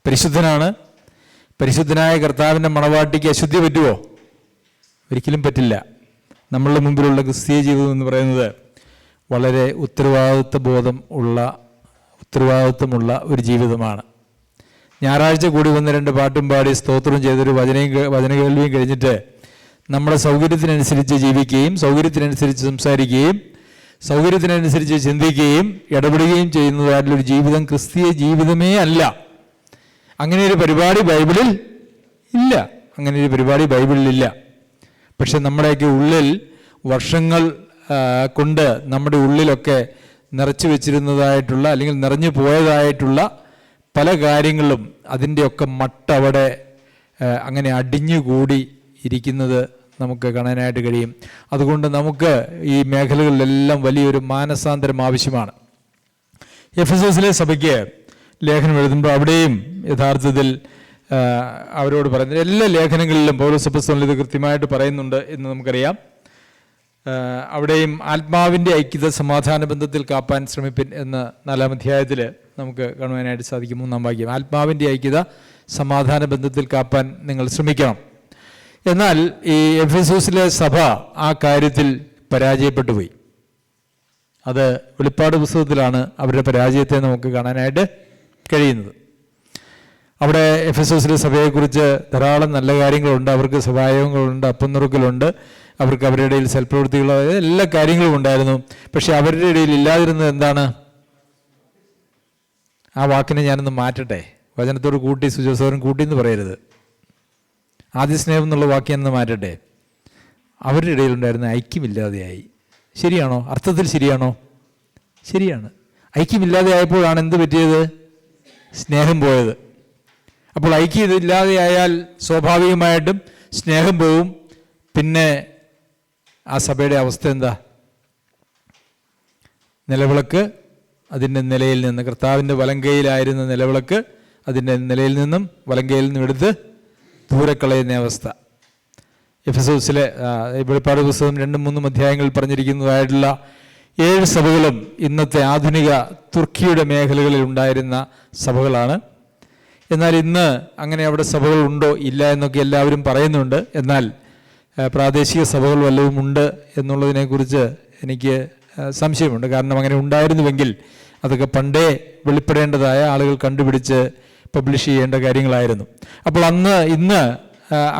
പരിശുദ്ധനാണ്. പരിശുദ്ധനായ കർത്താവിൻ്റെ മണവാട്ടിക്ക് അശുദ്ധി പറ്റുമോ? ഒരിക്കലും പറ്റില്ല. നമ്മളുടെ മുമ്പിലുള്ള ക്രിസ്തീയ ജീവിതം എന്ന് പറയുന്നത് വളരെ ഉത്തരവാദിത്വമുള്ള ഒരു ജീവിതമാണ്. ഞായറാഴ്ച കൂടി വന്ന് 2 പാട്ടും പാടി സ്തോത്രം ചെയ്തൊരു വചന കേൾവിയും കഴിഞ്ഞിട്ട് നമ്മുടെ സൗകര്യത്തിനനുസരിച്ച് ജീവിക്കുകയും സൗകര്യത്തിനനുസരിച്ച് സംസാരിക്കുകയും സൗകര്യത്തിനനുസരിച്ച് ചിന്തിക്കുകയും ഇടപെടുകയും ചെയ്യുന്നതായിട്ടുള്ളൊരു ജീവിതം ക്രിസ്തീയ ജീവിതമേ അല്ല. അങ്ങനെ ഒരു പരിപാടി ബൈബിളിൽ ഇല്ല. പക്ഷെ നമ്മുടെയൊക്കെ ഉള്ളിൽ വർഷങ്ങൾ കൊണ്ട് നമ്മുടെ ഉള്ളിലൊക്കെ നിറച്ചു വെച്ചിരുന്നതായിട്ടുള്ള, അല്ലെങ്കിൽ നിറഞ്ഞു പോയതായിട്ടുള്ള പല കാര്യങ്ങളും, അതിൻ്റെയൊക്കെ അവിടെ അങ്ങനെ അടിഞ്ഞുകൂടി ഇരിക്കുന്നത് നമുക്ക് കാണാനായിട്ട് കഴിയും. അതുകൊണ്ട് നമുക്ക് ഈ മേഖലകളിലെല്ലാം വലിയൊരു മാനസാന്തരം ആവശ്യമാണ്. എഫെസോസിലെ സഭയ്ക്ക് ലേഖനം എഴുതുമ്പോൾ അവിടെയും യഥാർത്ഥത്തിൽ അവരോട് പറയുന്നത്, എല്ലാ ലേഖനങ്ങളിലും പൗലോസ് അപ്പോസ്തലൻ ഇത് കൃത്യമായിട്ട് പറയുന്നുണ്ട് എന്ന് നമുക്കറിയാം. അവിടെയും ആത്മാവിൻ്റെ ഐക്യത സമാധാന ബന്ധത്തിൽ കാപ്പാൻ ശ്രമിപ്പിൻ എന്ന 4-ാം അധ്യായത്തിൽ നമുക്ക് കാണുവാനായിട്ട് സാധിക്കും. 3-ാം വാക്യം, ആത്മാവിൻ്റെ ഐക്യത സമാധാന ബന്ധത്തിൽ കാപ്പാൻ നിങ്ങൾ ശ്രമിക്കണം. എന്നാൽ ഈ എഫെസോസിലെ സഭ ആ കാര്യത്തിൽ പരാജയപ്പെട്ടു പോയി. അത് വെളിപ്പാട് പുസ്തകത്തിലാണ് അവരുടെ പരാജയത്തെ നമുക്ക് കാണാനായിട്ട് കഴിയുന്നത്. അവിടെ എഫെസോസിലെ സഭയെക്കുറിച്ച് ധാരാളം നല്ല കാര്യങ്ങളുണ്ട്. അവർക്ക് സഭായോഗങ്ങളുണ്ട്, അപ്പം നുറുക്കലുണ്ട്, അവർക്ക് അവരുടെ ഇടയിൽ സൽപ്രവൃത്തികളോ എല്ലാ കാര്യങ്ങളും ഉണ്ടായിരുന്നു. പക്ഷെ അവരുടെ ഇടയിൽ ഇല്ലാതിരുന്നത് എന്താണ്? ആ വാക്കിനെ ഞാനൊന്ന് മാറ്റട്ടെ, വചനത്തോട് കൂട്ടി സുജോസോരൻ കൂട്ടി എന്ന് പറയരുത്, ആദ്യ സ്നേഹം എന്നുള്ള വാക്ക് ഞാനൊന്ന് മാറ്റട്ടെ. അവരുടെ ഇടയിലുണ്ടായിരുന്ന ഐക്യമില്ലാതെയായി. ശരിയാണോ? അർത്ഥത്തിൽ ശരിയാണോ? ശരിയാണ്. ഐക്യമില്ലാതെയായപ്പോഴാണ് എന്ത് പറ്റിയത്? സ്നേഹം പോയത്. അപ്പോൾ ഐക്യം ഇല്ലാതെയായാൽ സ്വാഭാവികമായിട്ടും സ്നേഹം പോവും. പിന്നെ ആ സഭയുടെ അവസ്ഥ എന്താ? നിലവിളക്ക് അതിൻ്റെ നിലയിൽ നിന്ന്, കർത്താവിൻ്റെ വലങ്കയിലായിരുന്ന നിലവിളക്ക് അതിൻ്റെ നിലയിൽ നിന്നും വലങ്കയിൽ നിന്നും എടുത്ത് ദൂരെ കളയുന്ന അവസ്ഥ. എഫെസോസിലെ വെളിപ്പാട് പുസ്തകം 2-3 അധ്യായങ്ങളിൽ പറഞ്ഞിരിക്കുന്നതായിട്ടുള്ള 7 സഭകളും ഇന്നത്തെ ആധുനിക തുർക്കിയുടെ മേഖലകളിൽ ഉണ്ടായിരുന്ന സഭകളാണ്. എന്നാൽ ഇന്ന് അങ്ങനെ അവിടെ സഭകൾ ഉണ്ടോ ഇല്ല എന്നൊക്കെ എല്ലാവരും പറയുന്നുണ്ട്. എന്നാൽ പ്രാദേശിക സഭകൾ വല്ലതും ഉണ്ട് എന്നുള്ളതിനെക്കുറിച്ച് എനിക്ക് സംശയമുണ്ട്. കാരണം അങ്ങനെ ഉണ്ടായിരുന്നുവെങ്കിൽ അതൊക്കെ പണ്ടേ വെളിപ്പെടേണ്ടതായ ആളുകൾ കണ്ടുപിടിച്ച് പബ്ലിഷ് ചെയ്യേണ്ട കാര്യങ്ങളായിരുന്നു. അപ്പോൾ ഇന്ന്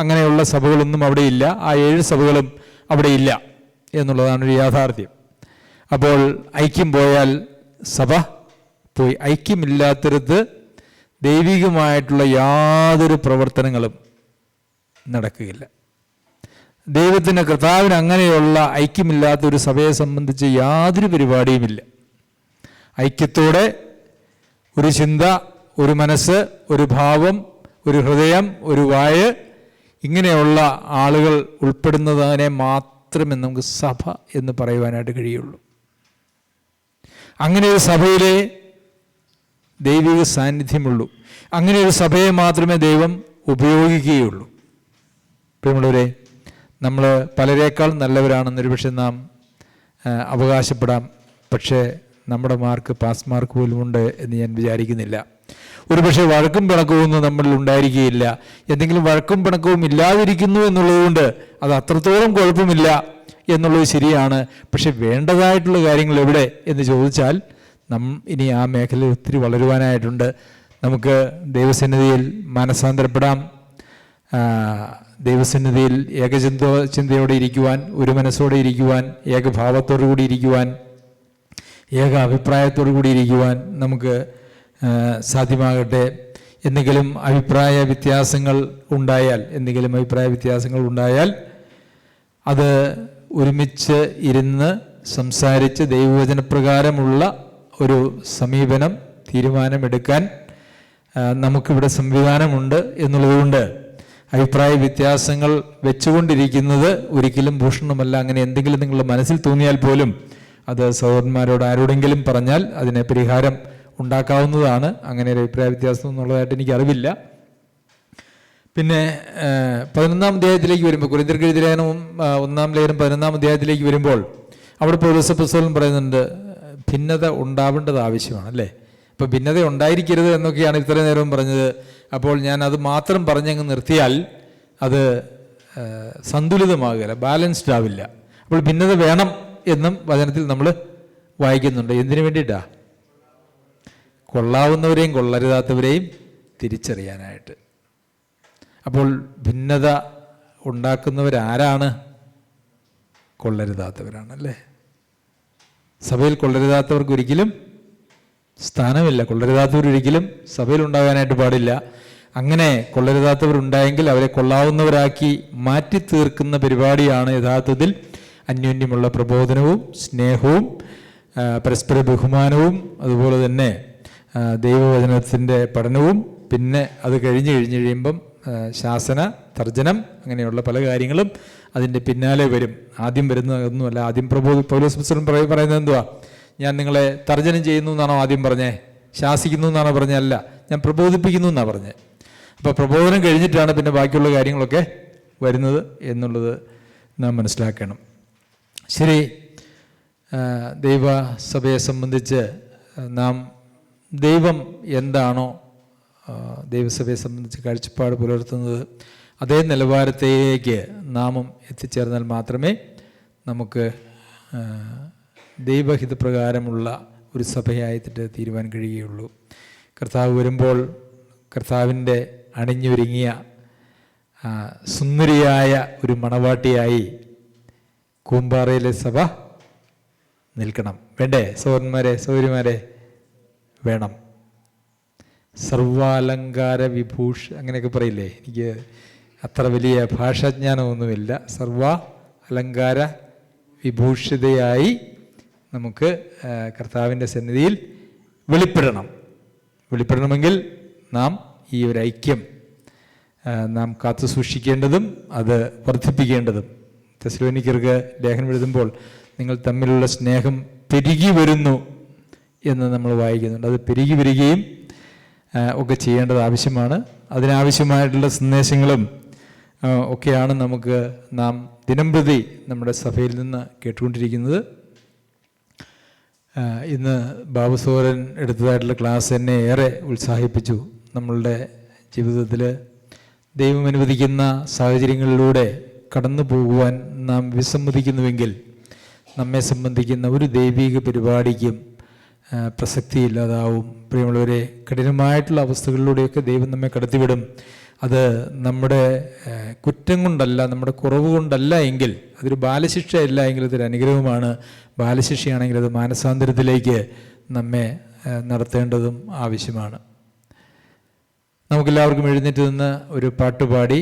അങ്ങനെയുള്ള സഭകളൊന്നും അവിടെ ഇല്ല. ആ 7 സഭകളും അവിടെ ഇല്ല എന്നുള്ളതാണ് ഒരു യാഥാർത്ഥ്യം. അപ്പോൾ ഐക്യം പോയാൽ സഭ പോയി. ഐക്യമില്ലാത്തിടത്ത് ദൈവികമായിട്ടുള്ള യാതൊരു പ്രവർത്തനങ്ങളും നടക്കുകയില്ല. ദൈവത്തിന്, കർത്താവിന് അങ്ങനെയുള്ള ഐക്യമില്ലാത്ത ഒരു സഭയെ സംബന്ധിച്ച് യാതൊരു പരിപാടിയുമില്ല. ഐക്യത്തോടെ ഒരു ചിന്ത, ഒരു മനസ്സ്, ഒരു ഭാവം, ഒരു ഹൃദയം, ഒരു വായ്, ഇങ്ങനെയുള്ള ആളുകൾ ഉൾപ്പെടുന്നതിനെ മാത്രമേ നമുക്ക് സഭ എന്ന് പറയുവാനായിട്ട് കഴിയുള്ളൂ. അങ്ങനെ ഒരു സഭയിലെ ദൈവിക സാന്നിധ്യമുള്ളൂ. അങ്ങനെ ഒരു സഭയെ മാത്രമേ ദൈവം ഉപയോഗിക്കുകയുള്ളൂ. പ്രിയമുള്ളവരെ, നമ്മൾ പലരേക്കാൾ നല്ലവരാണെന്നൊരു പക്ഷേ നാം അവകാശപ്പെടാം. പക്ഷേ നമ്മുടെ മാർക്ക് പാസ് മാർക്ക് പോലും ഉണ്ട് എന്ന് ഞാൻ വിചാരിക്കുന്നില്ല. ഒരുപക്ഷെ വഴക്കും പിണക്കവും നമ്മളിൽ ഉണ്ടായിരിക്കുകയില്ല. എന്തെങ്കിലും വഴക്കും പിണക്കവും ഇല്ലാതിരിക്കുന്നു എന്നുള്ളതുകൊണ്ട് അത് അത്രത്തോളം കുഴപ്പമില്ല എന്നുള്ളത് ശരിയാണ്. പക്ഷെ വേണ്ടതായിട്ടുള്ള കാര്യങ്ങൾ എവിടെ എന്ന് ചോദിച്ചാൽ ഇനി ആ മേഖലയിൽ ഒത്തിരി വളരുവാനായിട്ടുണ്ട്. നമുക്ക് ദൈവസന്നിധിയിൽ മനസ്സാന്തരപ്പെടാം. ദൈവസന്നിധിയിൽ ചിന്തയോടെ ഇരിക്കുവാൻ, ഒരു മനസ്സോടെ ഇരിക്കുവാൻ, ഏകഭാവത്തോടു കൂടി ഇരിക്കുവാൻ, ഏക അഭിപ്രായത്തോടു കൂടി ഇരിക്കുവാൻ നമുക്ക് സാധ്യമാകട്ടെ. എന്തെങ്കിലും അഭിപ്രായ വ്യത്യാസങ്ങൾ ഉണ്ടായാൽ അത് ഒരുമിച്ച് ഇരുന്ന് സംസാരിച്ച് ദൈവവചനപ്രകാരമുള്ള ഒരു സമീപനം, തീരുമാനമെടുക്കാൻ നമുക്കിവിടെ സംവിധാനമുണ്ട് എന്നുള്ളതുകൊണ്ട് അഭിപ്രായ വ്യത്യാസങ്ങൾ വെച്ചുകൊണ്ടിരിക്കുന്നത് ഒരിക്കലും ഭൂഷണമല്ല. അങ്ങനെ എന്തെങ്കിലും നിങ്ങളുടെ മനസ്സിൽ തോന്നിയാൽ പോലും അത് സഹോദരന്മാരോട് ആരോടെങ്കിലും പറഞ്ഞാൽ അതിന് പരിഹാരം ഉണ്ടാക്കാവുന്നതാണ്. അങ്ങനെ ഒരു അഭിപ്രായ വ്യത്യാസം എന്നുള്ളതായിട്ട് എനിക്ക് അറിവില്ല. പിന്നെ 11-ാം അധ്യായത്തിലേക്ക് വരുമ്പോൾ, കൊരിന്ത്യർക്ക് എഴുതിയ ലേഖനം 1-ാം ലേഖനം 11-ാം അധ്യായത്തിലേക്ക് വരുമ്പോൾ അവിടെ പൗലോസ് അപ്പോസ്തലൻ പറയുന്നുണ്ട്, ഭിന്നത ഉണ്ടാവേണ്ടത് ആവശ്യമാണ്, അല്ലേ? അപ്പോൾ ഭിന്നത ഉണ്ടായിരിക്കരുത് എന്നൊക്കെയാണ് ഇത്രയും നേരവും പറഞ്ഞത്. അപ്പോൾ ഞാൻ അത് മാത്രം പറഞ്ഞങ്ങ് നിർത്തിയാൽ അത് സന്തുലിതമാകില്ല, ബാലൻസ്ഡ് ആവില്ല. അപ്പോൾ ഭിന്നത വേണം എന്നും വചനത്തിൽ നമ്മൾ വായിക്കുന്നുണ്ട്. എന്തിനു വേണ്ടിയിട്ടാണ്? കൊള്ളാവുന്നവരെയും കൊള്ളരുതാത്തവരെയും തിരിച്ചറിയാനായിട്ട്. അപ്പോൾ ഭിന്നത ഉണ്ടാക്കുന്നവരാരാണ്? കൊള്ളരുതാത്തവരാണല്ലേ. സഭയിൽ കൊള്ളരുതാത്തവർക്ക് ഒരിക്കലും സ്ഥാനമില്ല. കൊള്ളരുതാത്തവരൊരിക്കലും സഭയിൽ ഉണ്ടാകാനായിട്ട് പാടില്ല. അങ്ങനെ കൊള്ളരുതാത്തവരുണ്ടായെങ്കിൽ അവരെ കൊള്ളാവുന്നവരാക്കി മാറ്റി തീർക്കുന്ന പരിപാടിയാണ് യഥാർത്ഥത്തിൽ അന്യോന്യമുള്ള പ്രബോധനവും സ്നേഹവും പരസ്പര ബഹുമാനവും അതുപോലെ തന്നെ ദൈവവചനത്തിൻ്റെ പഠനവും പിന്നെ അത് കഴിയുമ്പം ശാസന, തർജ്ജനം, അങ്ങനെയുള്ള പല കാര്യങ്ങളും അതിൻ്റെ പിന്നാലെ വരും. ആദ്യം വരുന്നതൊന്നുമല്ല. ആദ്യം പൗലോസ് അപ്പോസ്തലൻ പറയുന്നത് എന്തുവാ? ഞാൻ നിങ്ങളെ തർജ്ജനം ചെയ്യുന്നു എന്നാണോ ആദ്യം പറഞ്ഞേ? ശാസിക്കുന്നു എന്നാണോ പറഞ്ഞല്ല, ഞാൻ പ്രബോധിപ്പിക്കുന്നു എന്നാണ് പറഞ്ഞത്. അപ്പോൾ പ്രബോധനം കഴിഞ്ഞിട്ടാണ് പിന്നെ ബാക്കിയുള്ള കാര്യങ്ങളൊക്കെ വരുന്നത് എന്നുള്ളത് നാം മനസ്സിലാക്കണം. ശരി, ദൈവസഭയെ സംബന്ധിച്ച് നാം ദൈവം എന്താണോ ദൈവസഭയെ സംബന്ധിച്ച് കാഴ്ചപ്പാട് പുലർത്തുന്നത് അതേ നിലവാരത്തിലേക്ക് നാമും എത്തിച്ചേർന്നാൽ മാത്രമേ നമുക്ക് ദൈവഹിതപ്രകാരമുള്ള ഒരു സഭയായിട്ട് തീരുവാൻ കഴിയുകയുള്ളൂ. കർത്താവ് വരുമ്പോൾ കർത്താവിൻ്റെ അണിഞ്ഞൊരുങ്ങിയ സുന്ദരിയായ ഒരു മണവാട്ടിയായി കൂമ്പാറയിലെ സഭ നിൽക്കണം. വേണ്ടേ സഹോദരന്മാരെ, സഹോദരിമാരെ? വേണം. സർവാലങ്കാര അങ്ങനെയൊക്കെ പറയില്ലേ? എനിക്ക് അത്ര വലിയ ഭാഷാജ്ഞാനമൊന്നുമില്ല. സർവ അലങ്കാര വിഭൂഷിതയായി നമുക്ക് കർത്താവിൻ്റെ സന്നിധിയിൽ വെളിപ്പെടണമെങ്കിൽ നാം ഈ ഒരു ഐക്യം നാം കാത്തു സൂക്ഷിക്കേണ്ടതും അത് വർദ്ധിപ്പിക്കേണ്ടതും. തെസ്സലോനിക്കർക്ക് ലേഖനം എഴുതുമ്പോൾ നിങ്ങൾ തമ്മിലുള്ള സ്നേഹം പെരുകി വരുന്നു എന്ന് നമ്മൾ വായിക്കുന്നുണ്ട്. അത് പെരുകി വരികയും ഒക്കെ ചെയ്യേണ്ടത് ആവശ്യമാണ്. അതിനാവശ്യമായിട്ടുള്ള സന്ദേശങ്ങളും ഒക്കെയാണ് നാം ദിനംപ്രതി നമ്മുടെ സഭയിൽ നിന്ന് കേട്ടുകൊണ്ടിരിക്കുന്നത്. ഇന്ന് ബാബുസോരൻ എടുത്തതായിട്ടുള്ള ക്ലാസ് എന്നെ ഏറെ ഉത്സാഹിപ്പിച്ചു. നമ്മളുടെ ജീവിതത്തിൽ ദൈവം അനുവദിക്കുന്ന സാഹചര്യങ്ങളിലൂടെ കടന്നു പോകുവാൻ നാം വിസമ്മതിക്കുന്നുവെങ്കിൽ നമ്മെ സംബന്ധിക്കുന്ന ഒരു ദൈവിക പരിപാടിക്കും പ്രസക്തിയില്ലാതാവും. പ്രിയമുള്ളവരെ, കഠിനമായിട്ടുള്ള അവസ്ഥകളിലൂടെയൊക്കെ ദൈവം നമ്മെ കടത്തിവിടും. അത് നമ്മുടെ കുറ്റം കൊണ്ടല്ല, നമ്മുടെ കുറവ് കൊണ്ടല്ല എങ്കിൽ അതൊരു ബാലശിക്ഷയല്ല എങ്കിൽ അതൊരു അനുഗ്രഹമാണ്. ബാലശിക്ഷയാണെങ്കിൽ അത് മാനസാന്തരത്തിലേക്ക് നമ്മെ നടത്തേണ്ടതും ആവശ്യമാണ്. നമുക്കെല്ലാവർക്കും എഴുന്നേറ്റ് നിന്ന് ഒരു പാട്ടുപാടി